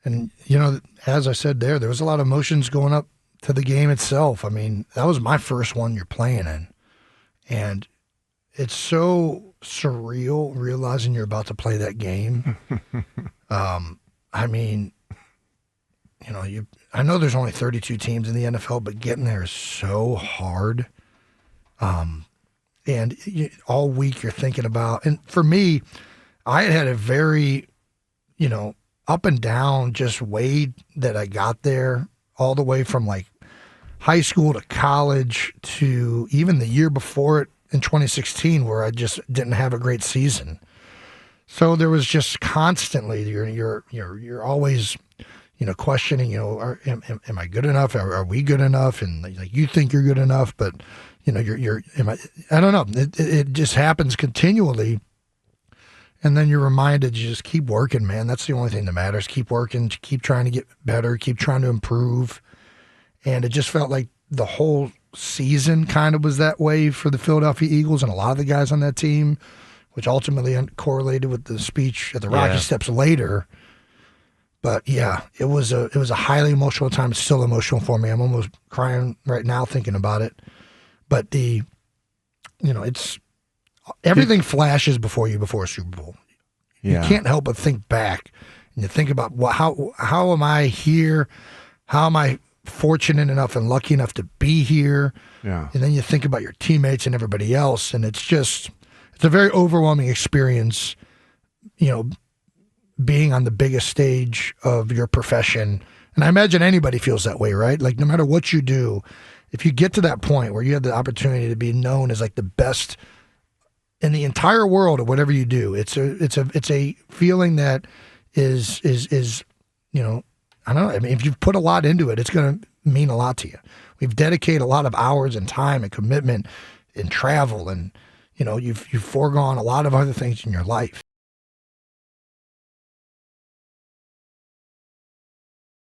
And, as I said there was a lot of emotions going up to the game itself. I mean, that was my first one you're playing in. And it's so surreal realizing you're about to play that game. I mean, I know there's only 32 teams in the NFL, but getting there is so hard. And all week you're thinking about, and for me, I had a very, up and down just way that I got there, all the way from like high school to college to even the year before it in 2016, where I just didn't have a great season. So there was just constantly you're always questioning, am I good enough? Are we good enough? And like you think you're good enough, but I don't know. It just happens continually. And then you're reminded you just keep working, man. That's the only thing that matters. Keep working, keep trying to get better, keep trying to improve. And it just felt like the whole season kind of was that way for the Philadelphia Eagles and a lot of the guys on that team, which ultimately correlated with the speech at the Rocky Steps later. But yeah, it was a highly emotional time. It's still emotional for me. I'm almost crying right now thinking about it. But it's everything flashes before a Super Bowl. You can't help but think back and you think about how am I here? How am I fortunate enough and lucky enough to be here? Yeah. And then you think about your teammates and everybody else, and it's a very overwhelming experience, being on the biggest stage of your profession. And I imagine anybody feels that way, right? Like no matter what you do, if you get to that point where you have the opportunity to be known as like the best in the entire world at whatever you do, it's a feeling that is I don't know. I mean, if you've put a lot into it, it's going to mean a lot to you. We've dedicated a lot of hours and time and commitment and travel, and you've foregone a lot of other things in your life.